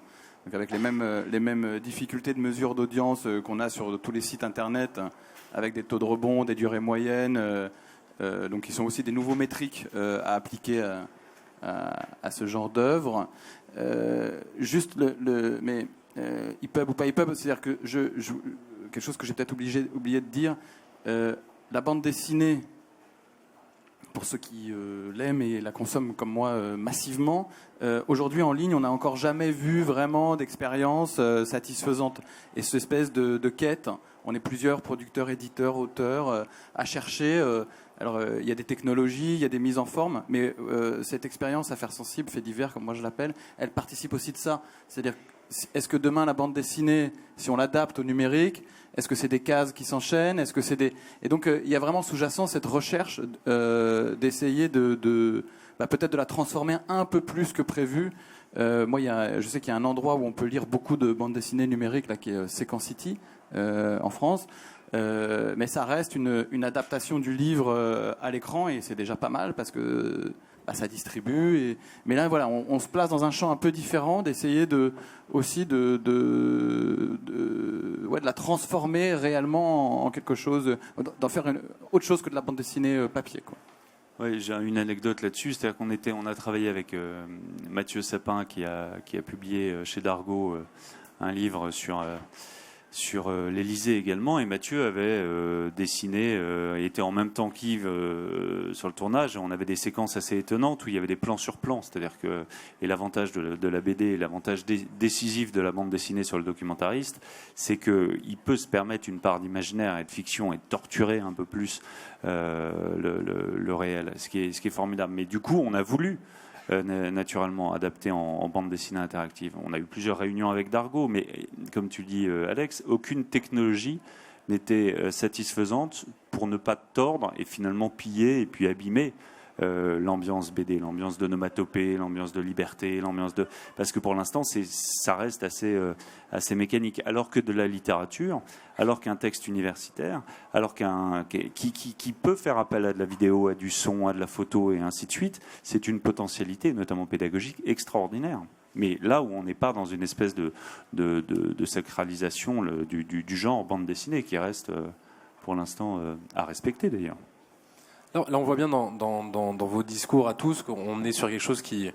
Donc avec les mêmes difficultés de mesure d'audience qu'on a sur tous les sites internet, avec des taux de rebond, des durées moyennes. Donc ils sont aussi des nouveaux métriques à appliquer à ce genre d'œuvre. Juste mais EPUB ou pas EPUB, c'est-à-dire que quelque chose que j'ai peut-être oublié de dire, la bande dessinée, pour ceux qui l'aiment et la consomment comme moi massivement, aujourd'hui en ligne, on n'a encore jamais vu vraiment d'expérience satisfaisante. Et cette espèce de quête, on est plusieurs producteurs, éditeurs, auteurs à chercher. Alors, il y a des technologies, il y a des mises en forme, mais cette expérience Affaires Sensibles, fait divers, comme moi je l'appelle, elle participe aussi de ça. C'est-à-dire, est-ce que demain, la bande dessinée, si on l'adapte au numérique, est-ce que c'est des cases qui s'enchaînent? Est-ce que c'est des... Et donc, il y a vraiment sous-jacent cette recherche d'essayer peut-être de la transformer un peu plus que prévu. Moi, je sais qu'il y a un endroit où on peut lire beaucoup de bandes dessinées numériques, là, qui est Sequencity, en France. Mais ça reste une adaptation du livre à l'écran et c'est déjà pas mal parce que ça distribue. Mais là, voilà, on se place dans un champ un peu différent, d'essayer de la transformer réellement en quelque chose, d'en faire autre chose que de la bande dessinée papier, quoi. Oui, j'ai une anecdote là-dessus, c'est-à-dire on a travaillé avec Mathieu Sapin qui a publié chez Dargaud un livre sur l'Élysée également, et Mathieu avait dessiné, était en même temps qu'Yves sur le tournage, et on avait des séquences assez étonnantes où il y avait des plans sur plans, c'est-à-dire que, et l'avantage de la BD, et l'avantage décisif de la bande dessinée sur le documentariste, c'est qu'il peut se permettre une part d'imaginaire et de fiction et de torturer un peu plus le réel, ce qui est formidable. Mais du coup, on a voulu naturellement adapté en bande dessinée interactive. On a eu plusieurs réunions avec Dargaud, mais comme tu dis, Alex, aucune technologie n'était satisfaisante pour ne pas tordre et finalement piller et puis abîmer l'ambiance BD, l'ambiance d'onomatopée, l'ambiance de liberté, parce que pour l'instant ça reste assez mécanique, alors que de la littérature, alors qu'un texte universitaire, alors qui peut faire appel à de la vidéo, à du son, à de la photo et ainsi de suite, c'est une potentialité, notamment pédagogique, extraordinaire. Mais là où on n'est pas dans une espèce de sacralisation du genre bande dessinée, qui reste pour l'instant à respecter d'ailleurs. Là, on voit bien dans vos discours à tous qu'on est sur quelque chose qui,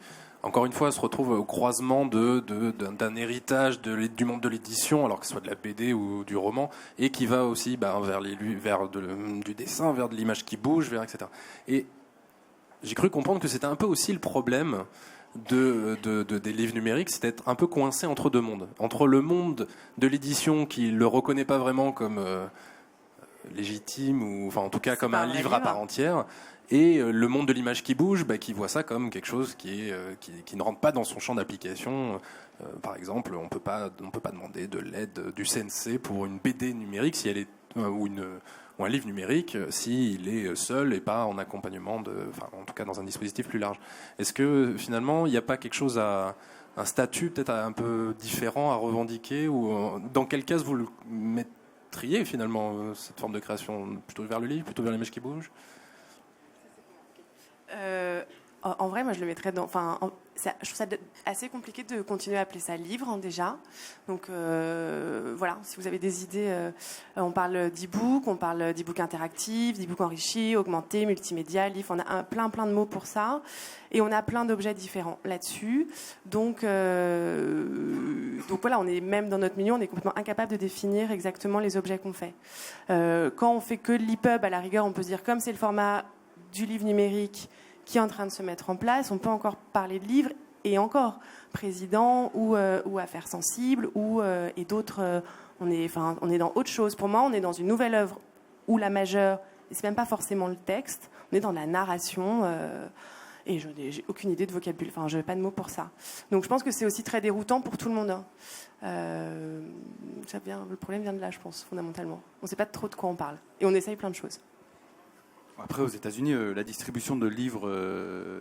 encore une fois, se retrouve au croisement d'un héritage du monde de l'édition, alors que ce soit de la BD ou du roman, et qui va aussi vers du dessin, vers de l'image qui bouge, etc. Et j'ai cru comprendre que c'était un peu aussi le problème des livres numériques, c'est d'être un peu coincé entre deux mondes. Entre le monde de l'édition qui le reconnaît pas vraiment comme légitime, ou enfin en tout cas comme un livre à part entière, et le monde de l'image qui bouge, qui voit ça comme quelque chose qui ne rentre pas dans son champ d'application. Par exemple, on peut pas demander de l'aide du CNC pour une BD numérique si elle est ou un livre numérique s'il est seul et pas en accompagnement en tout cas dans un dispositif plus large. Est-ce que finalement il n'y a pas quelque chose un statut peut-être un peu différent à revendiquer, ou dans quel cas vous le mettriez finalement cette forme de création, plutôt vers le livre, plutôt vers l'image qui bouge? En vrai, moi, je le mettrais dans. Je trouve ça assez compliqué de continuer à appeler ça livre, déjà. Donc, voilà, si vous avez des idées, on parle d'e-book, on parle d'e-book interactif, d'e-book enrichi, augmenté, multimédia, livre. On a plein de mots pour ça. Et on a plein d'objets différents là-dessus. Donc voilà, on est même dans notre milieu, on est complètement incapable de définir exactement les objets qu'on fait. Quand on fait que de l'e-pub, à la rigueur, on peut se dire, comme c'est le format du livre numérique qui est en train de se mettre en place, on peut encore parler de livres, et encore président ou affaires sensibles et d'autres. On est dans autre chose. Pour moi, on est dans une nouvelle œuvre où la majeure, et c'est même pas forcément le texte, on est dans la narration. Et j'ai aucune idée de vocabulaire. Enfin, je n'ai pas de mots pour ça. Donc, je pense que c'est aussi très déroutant pour tout le monde. Le problème vient de là, je pense, fondamentalement. On ne sait pas trop de quoi on parle, et on essaye plein de choses. Après, aux États-Unis, la distribution de livres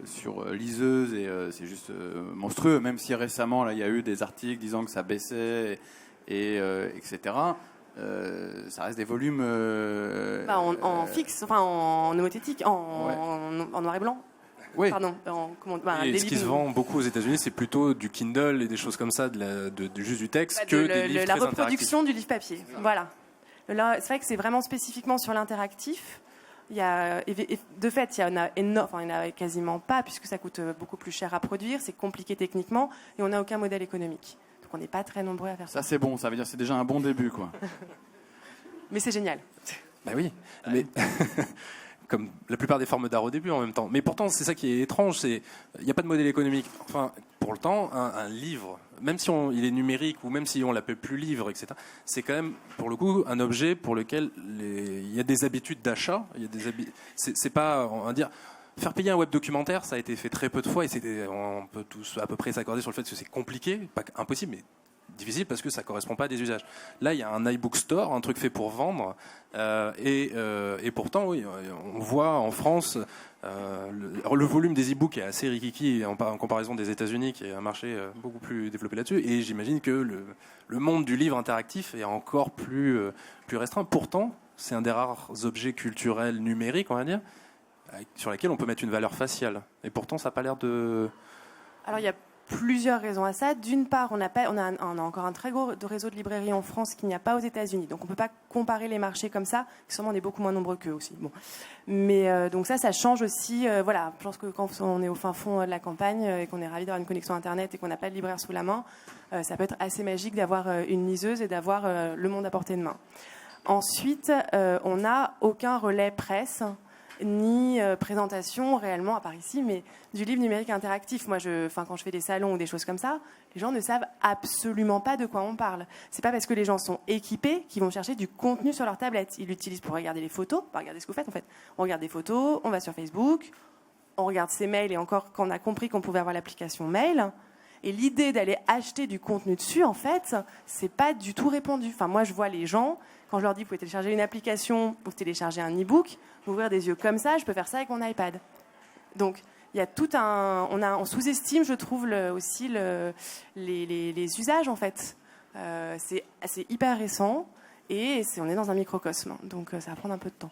sur liseuse, c'est juste monstrueux. Même si récemment, là, il y a eu des articles disant que ça baissait, etc. Ça reste des volumes en fixe, en homothétique, en noir et blanc. Oui. Pardon. Et ce qui se vend beaucoup aux États-Unis, c'est plutôt du Kindle et des choses comme ça, juste du texte, que des livres très la reproduction du livre papier. Voilà. Là, c'est vrai que c'est vraiment spécifiquement sur l'interactif. De fait, il n'y en a quasiment pas, puisque ça coûte beaucoup plus cher à produire, c'est compliqué techniquement, et on n'a aucun modèle économique. Donc on n'est pas très nombreux à faire ça. Ça, c'est bon, ça veut dire que c'est déjà un bon début, quoi. Mais c'est génial. Oui, mais comme la plupart des formes d'art au début en même temps. Mais pourtant, c'est ça qui est étrange, il n'y a pas de modèle économique. Enfin, pour le temps, un livre, même si il est numérique ou même si on l'appelle plus livre, etc., c'est quand même, pour le coup, un objet pour lequel il y a des habitudes d'achat. C'est pas, on va dire, faire payer un web documentaire, ça a été fait très peu de fois, et on peut tous à peu près s'accorder sur le fait que c'est compliqué, pas impossible, mais difficile parce que ça correspond pas à des usages. Là, il y a un iBook Store, un truc fait pour vendre, et pourtant, oui, on voit en France le volume des e-books est assez rikiki en comparaison des États-Unis, qui est un marché beaucoup plus développé là-dessus. Et j'imagine que le monde du livre interactif est encore plus restreint. Pourtant, c'est un des rares objets culturels numériques, on va dire, sur lesquels on peut mettre une valeur faciale. Et pourtant, ça n'a pas l'air de... Alors, il y a plusieurs raisons à ça. D'une part, on a encore un très gros réseau de librairies en France qu'il n'y a pas aux États-Unis. Donc, on ne peut pas comparer les marchés comme ça. Sûrement, on est beaucoup moins nombreux qu'eux aussi. Bon. Mais donc ça change aussi. Voilà, je pense que quand on est au fin fond de la campagne et qu'on est ravi d'avoir une connexion Internet et qu'on n'a pas de libraire sous la main, ça peut être assez magique d'avoir une liseuse et d'avoir le monde à portée de main. Ensuite, on n'a aucun relais presse ni présentation réellement, à part ici, mais du livre numérique interactif. Moi, quand je fais des salons ou des choses comme ça, les gens ne savent absolument pas de quoi on parle. C'est pas parce que les gens sont équipés qu'ils vont chercher du contenu sur leur tablette. Ils l'utilisent pour regarder les photos, pas regarder ce que vous faites en fait. On regarde des photos, on va sur Facebook, on regarde ses mails, et encore quand on a compris qu'on pouvait avoir l'application mail. Et l'idée d'aller acheter du contenu dessus, en fait, c'est pas du tout répandu. Enfin, moi, je vois les gens, quand je leur dis vous pouvez télécharger une application ou télécharger un e-book, m'ouvrir des yeux comme ça, je peux faire ça avec mon iPad. Donc, il y a tout on sous-estime, je trouve, aussi les usages, en fait. C'est hyper récent et on est dans un microcosme. Donc, ça va prendre un peu de temps.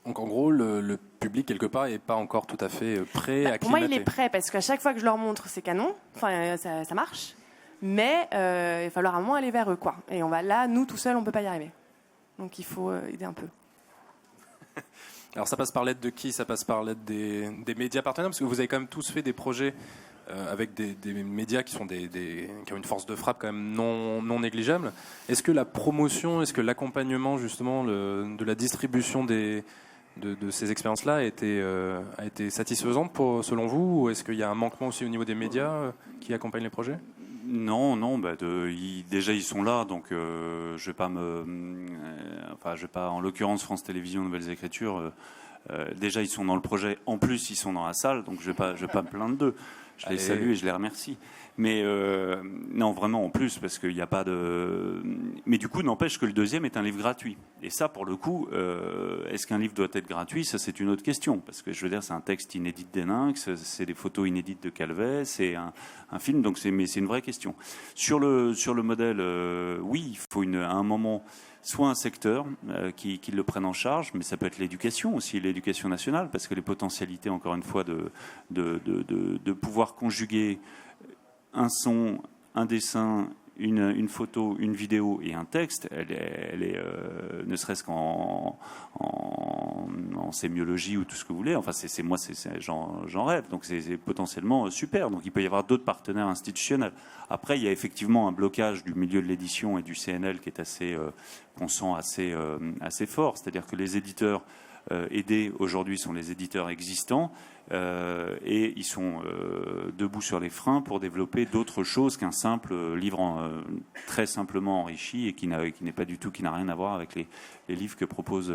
Donc en gros, le public, quelque part, n'est pas encore tout à fait prêt à acclimater. Pour moi, il est prêt, parce qu'à chaque fois que je leur montre, c'est canon. Enfin, ça marche. Mais il va falloir à un moment aller vers eux, quoi. Et nous, tout seuls, on ne peut pas y arriver. Donc il faut aider un peu. Alors ça passe par l'aide de qui? Ça passe par l'aide des médias partenaires? Parce que vous avez quand même tous fait des projets avec des médias qui sont qui ont une force de frappe quand même non négligeable. Est-ce que la promotion, est-ce que l'accompagnement justement de la distribution de ces expériences-là a été satisfaisante selon vous, ou est-ce qu'il y a un manquement aussi au niveau des médias qui accompagnent les projets ? Non, déjà ils sont là, donc je vais pas en l'occurrence France Télévisions Nouvelles Écritures. Déjà ils sont dans le projet, en plus ils sont dans la salle, donc je vais pas me plaindre d'eux. Je les salue et je les remercie. Mais non, vraiment en plus, parce qu'il n'y a pas de. Mais du coup, n'empêche que le deuxième est un livre gratuit. Et ça, pour le coup, est-ce qu'un livre doit être gratuit ? Ça, c'est une autre question. Parce que je veux dire, c'est un texte inédit d'Héninx, c'est des photos inédites de Calvet, c'est un film, donc mais c'est une vraie question. Sur le modèle, oui, il faut à un moment soit un secteur qui le prenne en charge, mais ça peut être l'éducation aussi, l'éducation nationale, parce que les potentialités, encore une fois, de pouvoir conjuguer un son, un dessin, une photo, une vidéo et un texte, elle est ne serait-ce qu'en sémiologie ou tout ce que vous voulez. Enfin, j'en rêve. Donc, c'est potentiellement super. Donc, il peut y avoir d'autres partenaires institutionnels. Après, il y a effectivement un blocage du milieu de l'édition et du CNL qui est qu'on sent assez fort. C'est-à-dire que les éditeurs aidés aujourd'hui sont les éditeurs existants. Et ils sont debout sur les freins pour développer d'autres choses qu'un simple livre très simplement enrichi et qui n'a rien à voir avec les livres que propose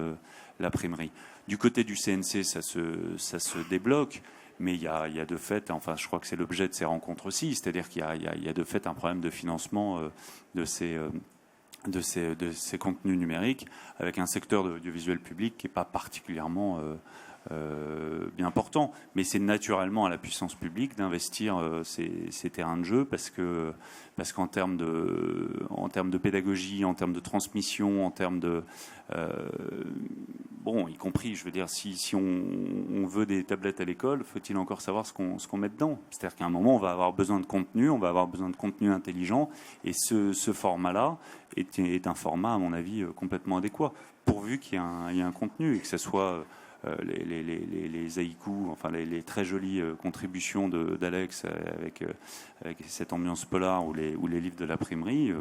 l'imprimerie. Du côté du CNC, ça se débloque, mais il y a de fait, enfin je crois que c'est l'objet de ces rencontres aussi, c'est-à-dire qu'il y a de fait un problème de financement de ces contenus numériques avec un secteur de l'audiovisuel public qui n'est pas particulièrement bien portant, mais c'est naturellement à la puissance publique d'investir ces terrains de jeu parce qu'en termes de pédagogie, en termes de transmission, en termes de y compris, je veux dire, si on veut des tablettes à l'école, faut-il encore savoir ce qu'on met dedans. C'est-à-dire qu'à un moment, on va avoir besoin de contenu, on va avoir besoin de contenu intelligent, et ce format-là est un format, à mon avis, complètement adéquat, pourvu qu'il y ait un contenu et que ce soit les haïkus, enfin les très jolies contributions d'Alex avec cette ambiance polar ou les livres de l'imprimerie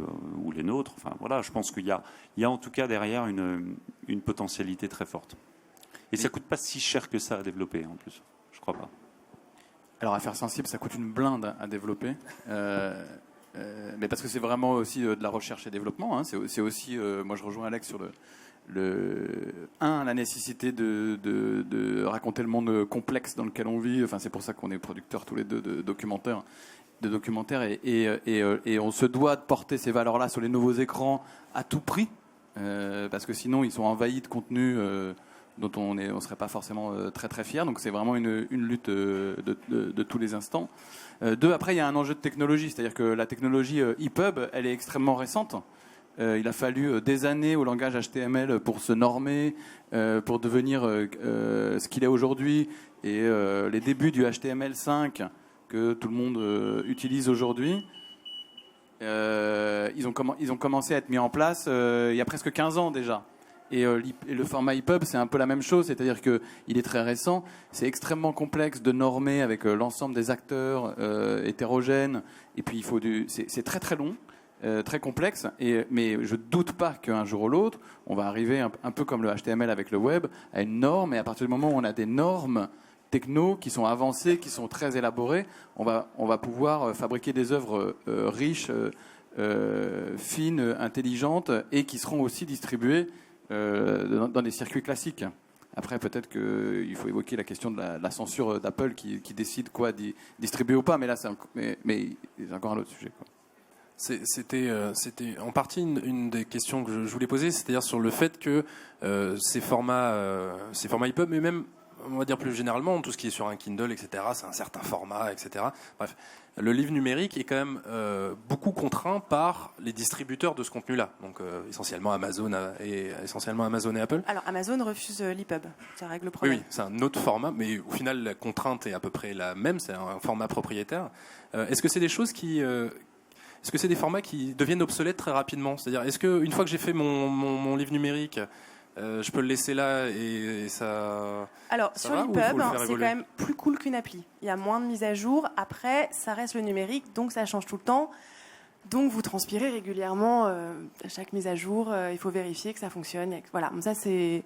ou les nôtres. Enfin voilà, je pense qu'il y a en tout cas derrière une potentialité très forte. Et ça coûte pas si cher que ça à développer en plus, je crois pas. Alors Affaires sensibles, ça coûte une blinde à développer. Mais parce que c'est vraiment aussi de la recherche et développement. Hein. C'est aussi, moi je rejoins Alex sur la nécessité de raconter le monde complexe dans lequel on vit. Enfin, c'est pour ça qu'on est producteurs tous les deux de documentaires et on se doit de porter ces valeurs-là sur les nouveaux écrans à tout prix, parce que sinon ils sont envahis de contenus dont on serait pas forcément très très fiers. Donc c'est vraiment une lutte de tous les instants. Après, il y a un enjeu de technologie, c'est-à-dire que la technologie EPUB, elle est extrêmement récente. Il a fallu des années au langage HTML pour se normer, pour devenir ce qu'il est aujourd'hui. Et les débuts du HTML5 que tout le monde utilise aujourd'hui, ils ont commencé à être mis en place il y a presque 15 ans déjà. Et le format EPUB, c'est un peu la même chose, c'est-à-dire qu'il est très récent, c'est extrêmement complexe de normer avec l'ensemble des acteurs hétérogènes, et puis c'est très très long. Très complexe, mais je ne doute pas qu'un jour ou l'autre, on va arriver un peu comme le HTML avec le web, à une norme, et à partir du moment où on a des normes techno qui sont avancées, qui sont très élaborées, on va pouvoir fabriquer des œuvres riches, fines, intelligentes, et qui seront aussi distribuées dans des circuits classiques. Après, peut-être qu'il faut évoquer la question de la censure d'Apple qui décide quoi distribuer ou pas, mais là, c'est encore un autre sujet, quoi. C'était en partie une des questions que je voulais poser, c'est-à-dire sur le fait que ces formats EPUB, mais même, on va dire plus généralement, tout ce qui est sur un Kindle, etc., c'est un certain format, etc. Bref, le livre numérique est quand même beaucoup contraint par les distributeurs de ce contenu-là, donc essentiellement Amazon et Apple. Alors Amazon refuse l'EPUB, ça règle le problème. Oui, c'est un autre format, mais au final la contrainte est à peu près la même, c'est un format propriétaire. Est-ce que c'est des choses est-ce que c'est des formats qui deviennent obsolètes très rapidement ? C'est-à-dire, est-ce qu'une fois que j'ai fait mon livre numérique, je peux le laisser là et ça... Alors, Ça sur va ou il faut l'EPUB, le faire c'est évoluer quand même plus cool qu'une appli. Il y a moins de mises à jour. Après, ça reste le numérique, donc ça change tout le temps. Donc, vous transpirez régulièrement. À chaque mise à jour, il faut vérifier que ça fonctionne. Voilà, donc ça, c'est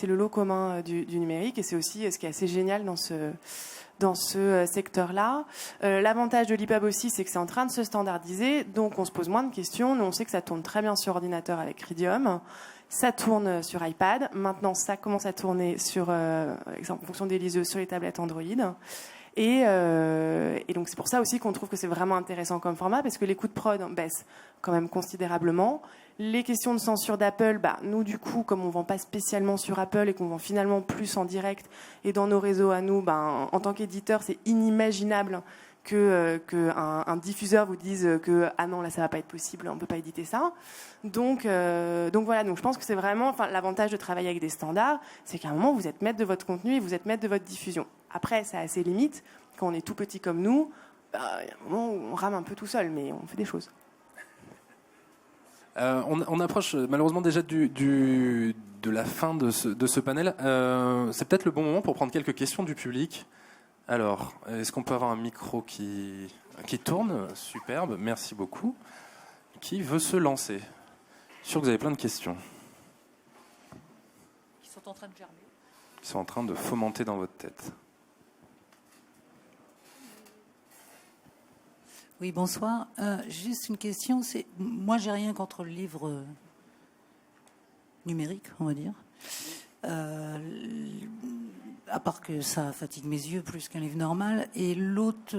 le lot commun du numérique. Et c'est aussi ce qui est assez génial dans ce secteur-là. L'avantage de l'EPUB aussi, c'est que c'est en train de se standardiser. Donc, on se pose moins de questions. Nous, on sait que ça tourne très bien sur ordinateur avec Ridium. Ça tourne sur iPad. Maintenant, ça commence à tourner en fonction des liseuses sur les tablettes Android. Et donc, c'est pour ça aussi qu'on trouve que c'est vraiment intéressant comme format, parce que les coûts de prod baissent quand même considérablement. Les questions de censure d'Apple, nous, du coup, comme on ne vend pas spécialement sur Apple et qu'on vend finalement plus en direct et dans nos réseaux à nous, en tant qu'éditeur, c'est inimaginable qu'un diffuseur vous dise que ah non, là ça va pas être possible, on peut pas éditer ça. Donc voilà, donc je pense que c'est vraiment l'avantage de travailler avec des standards, c'est qu'à un moment vous êtes maître de votre contenu et vous êtes maître de votre diffusion. Après, ça a ses limites. Quand on est tout petit comme nous, il y a un moment où on rame un peu tout seul, mais on fait des choses. On approche malheureusement déjà de la fin de ce panel. C'est peut-être le bon moment pour prendre quelques questions du public. Alors, est-ce qu'on peut avoir un micro qui tourne? Superbe, merci beaucoup. Qui veut se lancer? Je suis sûr que vous avez plein de questions. Qui sont en train de germer. Qui sont en train de fomenter dans votre tête. Oui, bonsoir. Juste une question. Moi, j'ai rien contre le livre numérique, on va dire. À part que ça fatigue mes yeux plus qu'un livre normal. Et l'autre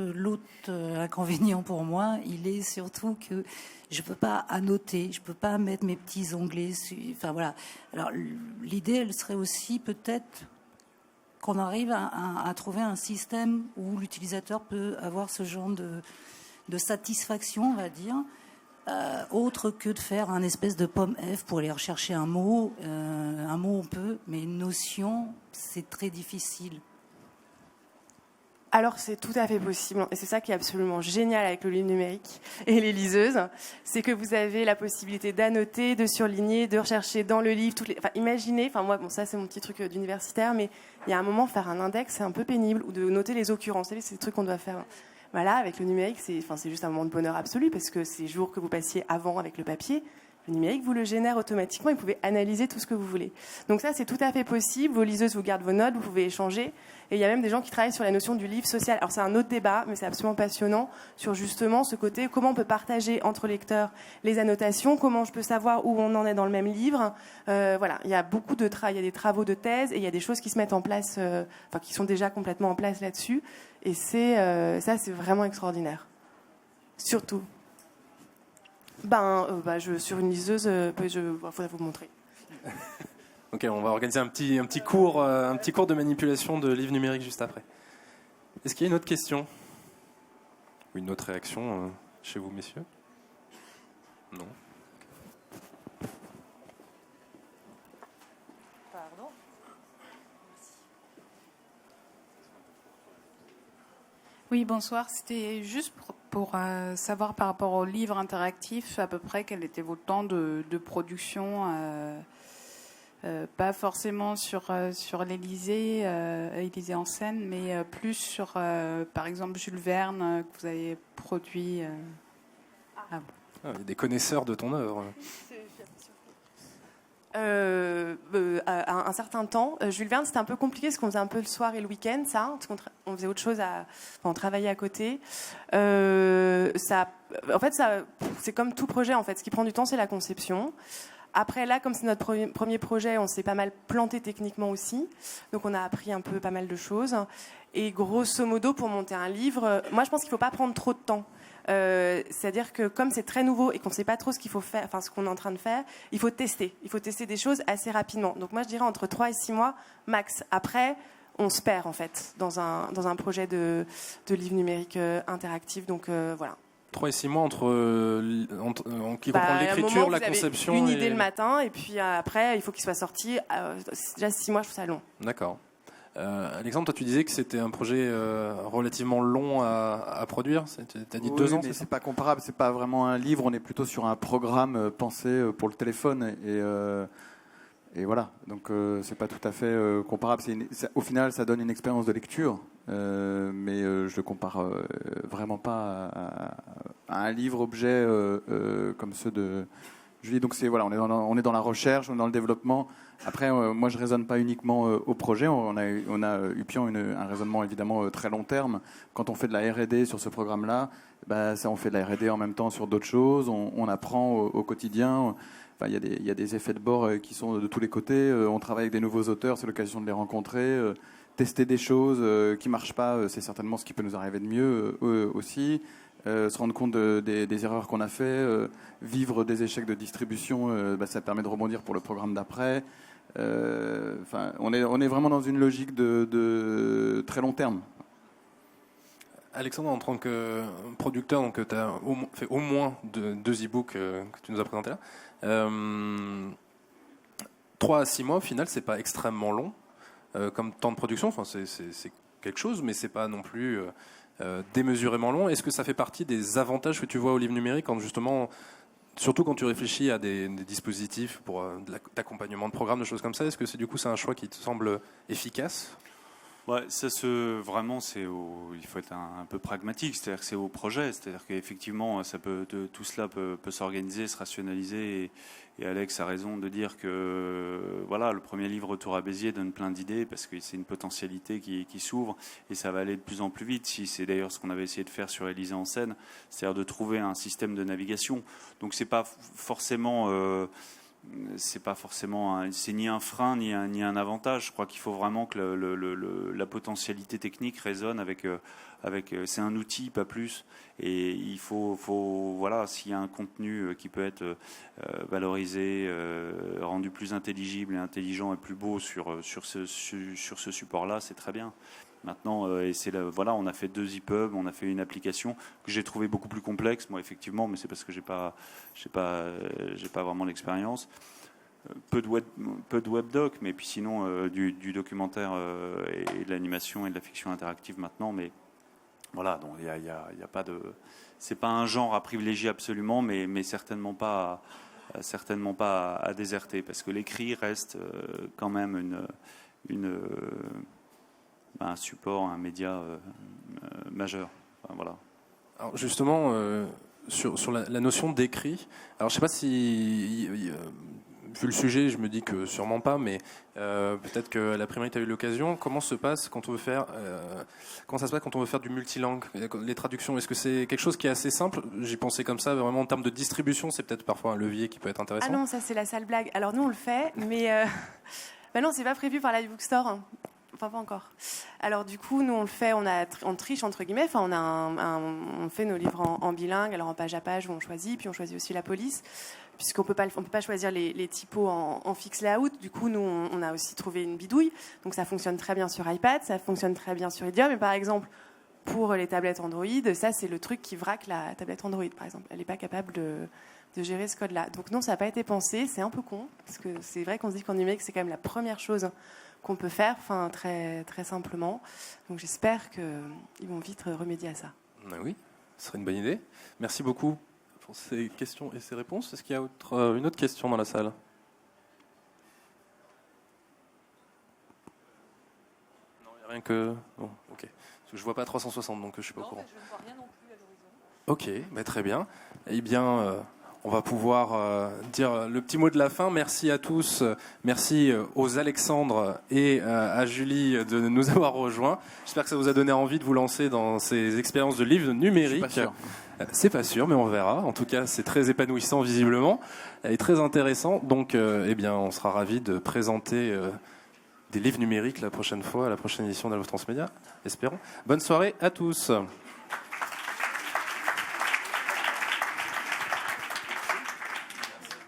inconvénient pour moi, il est surtout que je peux pas annoter, je peux pas mettre mes petits onglets. Enfin voilà. Alors l'idée, elle serait aussi peut-être qu'on arrive à trouver un système où l'utilisateur peut avoir ce genre de satisfaction, on va dire. Autre que de faire un espèce de pomme F pour aller rechercher un mot. Un mot, on peut, mais une notion, c'est très difficile. Alors, c'est tout à fait possible. Et c'est ça qui est absolument génial avec le livre numérique et les liseuses. C'est que vous avez la possibilité d'annoter, de surligner, de rechercher dans le livre. Imaginez, moi, ça, c'est mon petit truc d'universitaire, mais il y a un moment, faire un index, c'est un peu pénible. Ou de noter les occurrences. Vous savez, c'est des trucs qu'on doit faire. Voilà, avec le numérique, c'est juste un moment de bonheur absolu parce que ces jours que vous passiez avant avec le papier, le numérique vous le génère automatiquement et vous pouvez analyser tout ce que vous voulez. Donc ça, c'est tout à fait possible. Vos liseuses vous gardent vos notes, vous pouvez échanger. Et il y a même des gens qui travaillent sur la notion du livre social. Alors c'est un autre débat, mais c'est absolument passionnant sur justement ce côté, comment on peut partager entre lecteurs les annotations, comment je peux savoir où on en est dans le même livre. Voilà, il y a beaucoup de il y a des travaux de thèse et il y a des choses qui se mettent en place, qui sont déjà complètement en place là-dessus. Et ça, c'est vraiment extraordinaire. Surtout. Sur une liseuse, faudrait vous montrer. Ok, on va organiser un petit cours de manipulation de livres numériques juste après. Est-ce qu'il y a une autre question ou une autre réaction chez vous, messieurs? Non. Pardon. Oui, bonsoir. C'était juste pour savoir par rapport au livre interactif, à peu près quel était votre temps de production, pas forcément sur l'Élysée, Élysée en scène, mais plus sur, par exemple, Jules Verne, que vous avez produit. Il y a des connaisseurs de ton œuvre. À un certain temps. Jules Verne, c'était un peu compliqué parce qu'on faisait un peu le soir et le week-end, parce qu'on faisait autre chose, on travaillait à côté. En fait, c'est comme tout projet, en fait. Ce qui prend du temps, c'est la conception. Après, là, comme c'est notre premier projet, on s'est pas mal planté techniquement aussi. Donc, on a appris un peu pas mal de choses. Et grosso modo, pour monter un livre, moi, je pense qu'il ne faut pas prendre trop de temps. C'est-à-dire que comme c'est très nouveau et qu'on ne sait pas trop ce qu'il faut faire, ce qu'on est en train de faire, il faut tester. Il faut tester des choses assez rapidement. Donc moi, je dirais entre 3 et 6 mois max. Après, on se perd en fait dans un projet de livre numérique interactif. Donc voilà. 3 et 6 mois qui comprend l'écriture, la conception. Une idée le matin et puis après, il faut qu'il soit sorti. Déjà 6 mois, je trouve ça long. D'accord. Alexandre, toi tu disais que c'était un projet relativement long à produire. Tu as dit 2 ans, mais c'est pas comparable. C'est pas vraiment un livre. On est plutôt sur un programme pensé pour le téléphone. voilà, donc c'est pas tout à fait comparable. Au final, ça donne une expérience de lecture, mais je le compare vraiment pas à un livre-objet comme ceux de Julie. Donc voilà, on est dans la recherche, on est dans le développement. Après, moi, je raisonne pas uniquement au projet. On a Upian un raisonnement évidemment très long terme. Quand on fait de la R&D sur ce programme-là, ça, on fait de la R&D en même temps sur d'autres choses. On apprend au quotidien. Enfin, il y a des effets de bord qui sont de tous les côtés. On travaille avec des nouveaux auteurs, c'est l'occasion de les rencontrer. Tester des choses qui marchent pas, c'est certainement ce qui peut nous arriver de mieux aussi. Se rendre compte des erreurs qu'on a fait, vivre des échecs de distribution, ça permet de rebondir pour le programme d'après. On est vraiment dans une logique de très long terme. Alexandre, en tant que producteur, donc tu as fait au moins deux e-books que tu nous as présentés là. 3 à 6 mois, au final, c'est pas extrêmement long comme temps de production. Enfin, c'est quelque chose, mais c'est pas non plus démesurément long. Est-ce que ça fait partie des avantages que tu vois au livre numérique, quand justement, surtout quand tu réfléchis à des dispositifs pour d'accompagnement de programmes, de choses comme ça, est-ce que c'est un choix qui te semble efficace ? Ouais, vraiment, il faut être un peu pragmatique, c'est-à-dire que c'est au projet, c'est-à-dire qu'effectivement, tout cela peut s'organiser, se rationaliser, et Alex a raison de dire que voilà, le premier livre Retour à Béziers donne plein d'idées parce que c'est une potentialité qui s'ouvre et ça va aller de plus en plus vite. C'est d'ailleurs ce qu'on avait essayé de faire sur Élysée en scène, c'est-à-dire de trouver un système de navigation. Donc c'est ni un frein ni un avantage. Je crois qu'il faut vraiment que la potentialité technique résonne avec c'est un outil, pas plus, et il faut voilà, s'il y a un contenu qui peut être valorisé, rendu plus intelligible et intelligent et plus beau sur ce support-là, c'est très bien. Maintenant, on a fait 2 EPUB, on a fait une application que j'ai trouvée beaucoup plus complexe, moi effectivement, mais c'est parce que j'ai pas vraiment l'expérience. Peu de webdoc, mais puis sinon du documentaire et de l'animation et de la fiction interactive maintenant. Mais voilà, donc il y a pas de, c'est pas un genre à privilégier absolument, mais certainement pas à déserter, parce que l'écrit reste quand même un support, un média majeur. Enfin, voilà. Alors justement, sur la notion d'écrit, alors je sais pas si, vu le sujet, je me dis que sûrement pas, mais peut-être que à la primaire tu as eu l'occasion. Comment ça se passe quand on veut faire du multilangue, les traductions? Est-ce que c'est quelque chose qui est assez simple? J'y pensais comme ça, vraiment en termes de distribution, c'est peut-être parfois un levier qui peut être intéressant. Ah non, ça c'est la sale blague. Alors nous on le fait, mais non, c'est pas prévu par la bookstore. Enfin, pas encore. Alors, du coup, nous, on le fait, on triche, entre guillemets. Enfin, on fait nos livres en bilingue, alors en page à page, où on choisit, puis on choisit aussi la police, puisqu'on peut pas choisir les typos en fixe layout. Du coup, nous, on a aussi trouvé une bidouille. Donc, ça fonctionne très bien sur iPad, ça fonctionne très bien sur Idiom. Mais par exemple, pour les tablettes Android, ça, c'est le truc qui vraque la tablette Android, par exemple. Elle n'est pas capable de gérer ce code-là. Donc, non, ça n'a pas été pensé. C'est un peu con, parce que c'est vrai qu'on se dit qu'en numérique, c'est quand même la première chose qu'on peut faire, enfin, très, très simplement. Donc j'espère qu'ils vont vite remédier à ça. Oui, ce serait une bonne idée. Merci beaucoup pour ces questions et ces réponses. Est-ce qu'il y a une autre question dans la salle? Non, il n'y a rien que... Bon, ok. Parce que je ne vois pas 360, donc je ne suis pas au courant. Je ne vois rien non plus à l'horizon. Ok, très bien. Eh bien... on va pouvoir dire le petit mot de la fin. Merci à tous. Merci aux Alexandre et à Julie de nous avoir rejoints. J'espère que ça vous a donné envie de vous lancer dans ces expériences de livres numériques. Je suis pas sûr. C'est pas sûr, mais on verra. En tout cas, c'est très épanouissant visiblement et très intéressant. Donc, on sera ravis de présenter des livres numériques la prochaine fois, à la prochaine édition d'Allo Transmédia. Espérons. Bonne soirée à tous.